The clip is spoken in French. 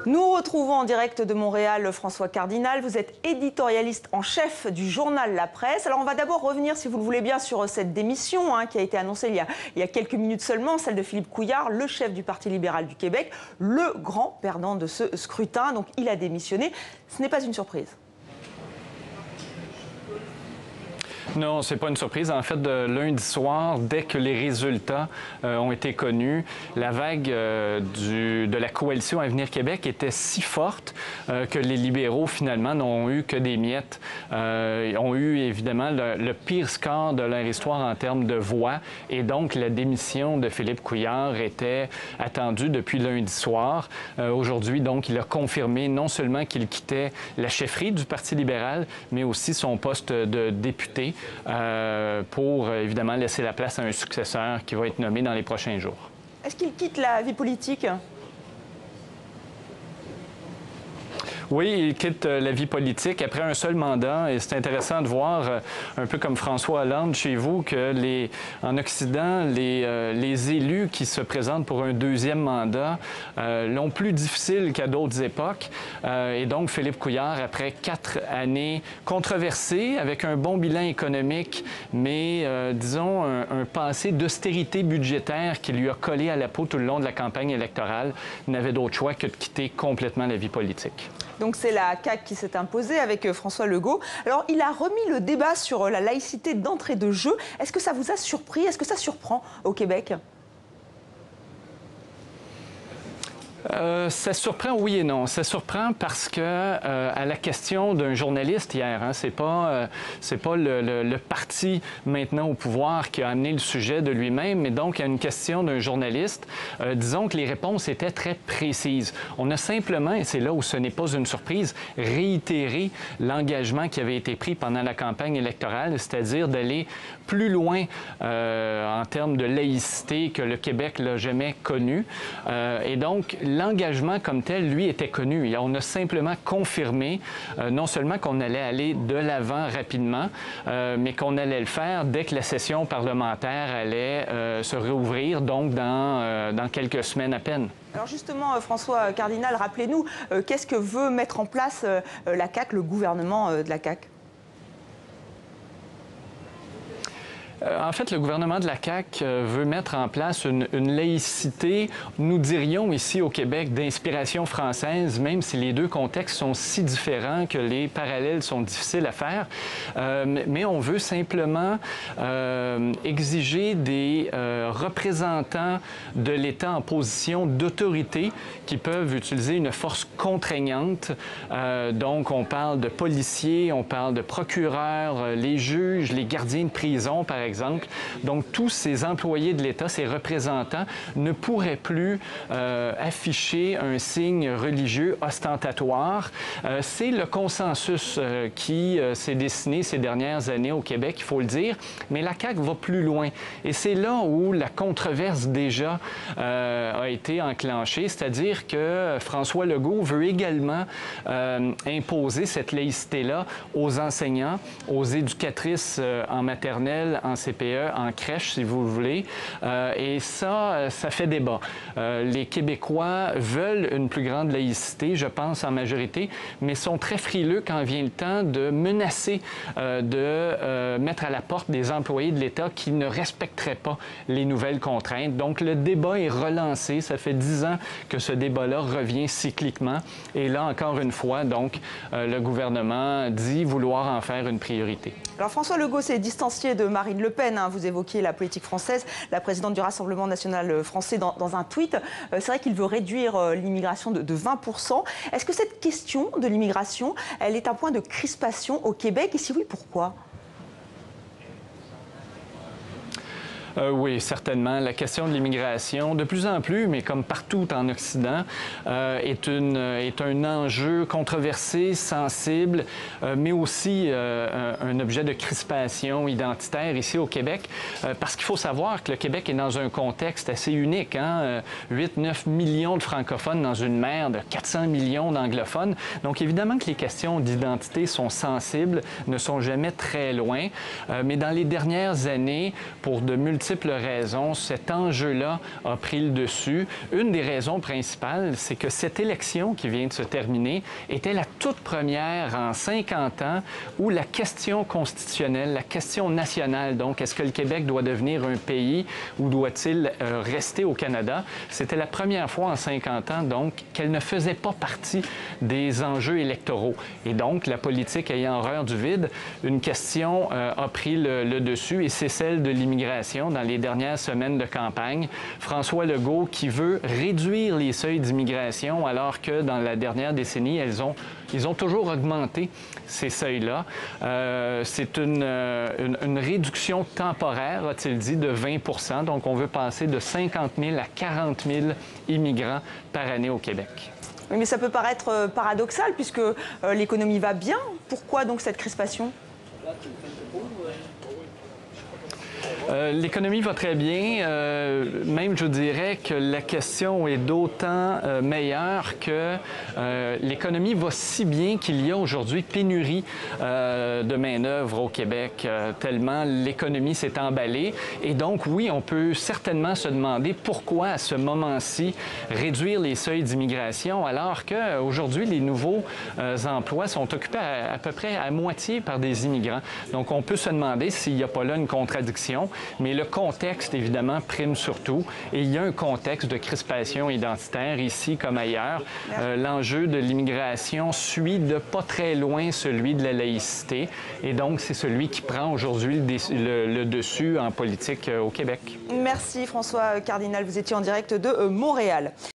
Nous retrouvons en direct de Montréal François Cardinal. Vous êtes éditorialiste en chef du journal La Presse. Alors on va d'abord revenir, si vous le voulez bien, sur cette démission qui a été annoncée il y a quelques minutes seulement, celle de Philippe Couillard, le chef du Parti libéral du Québec, le grand perdant de ce scrutin. Donc il a démissionné. Ce n'est pas une surprise. Non, c'est pas une surprise. En fait, de lundi soir, dès que les résultats ont été connus, la vague de la coalition Avenir Québec était si forte que les libéraux, finalement, n'ont eu que des miettes. Ont eu, évidemment, le pire score de leur histoire en termes de voix. Et donc, la démission de Philippe Couillard était attendue depuis lundi soir. Aujourd'hui, donc, il a confirmé non seulement qu'il quittait la chefferie du Parti libéral, mais aussi son poste de député. Pour, évidemment, laisser la place à un successeur qui va être nommé dans les prochains jours. Est-ce qu'il quitte la vie politique ? Oui, il quitte la vie politique après un seul mandat. Et c'est intéressant de voir, un peu comme François Hollande chez vous, que en Occident, les élus qui se présentent pour un deuxième mandat l'ont plus difficile qu'à d'autres époques. Et donc, Philippe Couillard, après 4 années controversées, avec un bon bilan économique, mais, disons, un passé d'austérité budgétaire qui lui a collé à la peau tout le long de la campagne électorale, n'avait d'autre choix que de quitter complètement la vie politique. Donc c'est la CAQ qui s'est imposée avec François Legault. Alors il a remis le débat sur la laïcité d'entrée de jeu. Est-ce que ça vous a surpris? Est-ce que ça surprend au Québec? Ça surprend, oui et non. Ça surprend parce que à la question d'un journaliste hier, c'est pas le parti maintenant au pouvoir qui a amené le sujet de lui-même, mais donc à une question d'un journaliste, disons que les réponses étaient très précises. On a simplement, et c'est là où ce n'est pas une surprise, réitéré l'engagement qui avait été pris pendant la campagne électorale, c'est-à-dire d'aller plus loin en termes de laïcité que le Québec l'a jamais connu. Et donc, l'engagement comme tel, lui, était connu. Et on a simplement confirmé non seulement qu'on allait aller de l'avant rapidement, mais qu'on allait le faire dès que la session parlementaire allait se réouvrir, donc dans quelques semaines à peine. Alors justement, François Cardinal, rappelez-nous, qu'est-ce que veut mettre en place la CAQ, le gouvernement de la CAQ? En fait, le gouvernement de la CAQ veut mettre en place une laïcité, nous dirions ici au Québec, d'inspiration française, même si les deux contextes sont si différents que les parallèles sont difficiles à faire. Mais on veut simplement exiger des représentants de l'État en position d'autorité qui peuvent utiliser une force contraignante. Donc, on parle de policiers, on parle de procureurs, les juges, les gardiens de prison, par exemple. Donc, tous ces employés de l'État, ces représentants, ne pourraient plus afficher un signe religieux ostentatoire. C'est le consensus qui s'est dessiné ces dernières années au Québec, il faut le dire, mais la CAQ va plus loin. Et c'est là où la controverse déjà a été enclenchée, c'est-à-dire que François Legault veut également imposer cette laïcité-là aux enseignants, aux éducatrices en maternelle, en CPE, en crèche, si vous voulez. Et ça fait débat. Les Québécois veulent une plus grande laïcité, je pense, en majorité, mais sont très frileux quand vient le temps de menacer de mettre à la porte des employés de l'État qui ne respecteraient pas les nouvelles contraintes. Donc, le débat est relancé. Ça fait 10 ans que ce débat-là revient cycliquement. Et là, encore une fois, donc, le gouvernement dit vouloir en faire une priorité. Alors, François Legault s'est distancié de Marine Le Pen. Vous évoquiez la politique française, la présidente du Rassemblement national français dans un tweet. C'est vrai qu'il veut réduire l'immigration de 20%. Est-ce que cette question de l'immigration, elle est un point de crispation au Québec? Et si oui, pourquoi? Oui, certainement. La question de l'immigration, de plus en plus, mais comme partout en Occident, est un enjeu controversé, sensible, mais aussi un objet de crispation identitaire ici au Québec, parce qu'il faut savoir que le Québec est dans un contexte assez unique. 8-9 millions de francophones dans une mer de 400 millions d'anglophones. Donc, évidemment que les questions d'identité sont sensibles, ne sont jamais très loin, mais dans les dernières années, pour de multiples multiples raisons, cet enjeu-là a pris le dessus. Une des raisons principales, c'est que cette élection qui vient de se terminer était la toute première en 50 ans où la question constitutionnelle, la question nationale, donc est-ce que le Québec doit devenir un pays ou doit-il rester au Canada, c'était la première fois en 50 ans, donc, qu'elle ne faisait pas partie des enjeux électoraux. Et donc, la politique ayant horreur du vide, une question a pris le dessus et c'est celle de l'immigration dans les dernières semaines de campagne. François Legault qui veut réduire les seuils d'immigration alors que dans la dernière décennie, ils ont toujours augmenté ces seuils-là. C'est une réduction temporaire, a-t-il dit, de 20 %. Donc, on veut passer de 50 000 à 40 000 immigrants par année au Québec. Oui, mais ça peut paraître paradoxal puisque l'économie va bien. Pourquoi donc cette crispation? L'économie va très bien. Même, je dirais que la question est d'autant meilleure que l'économie va si bien qu'il y a aujourd'hui pénurie de main-d'œuvre au Québec, tellement l'économie s'est emballée. Et donc, oui, on peut certainement se demander pourquoi, à ce moment-ci, réduire les seuils d'immigration alors qu'aujourd'hui, les nouveaux emplois sont occupés à peu près à moitié par des immigrants. Donc, on peut se demander s'il n'y a pas là une contradiction. Mais le contexte, évidemment, prime surtout. Et il y a un contexte de crispation identitaire ici comme ailleurs. L'enjeu de l'immigration suit de pas très loin celui de la laïcité. Et donc, c'est celui qui prend aujourd'hui le dessus en politique au Québec. Merci François Cardinal. Vous étiez en direct de Montréal.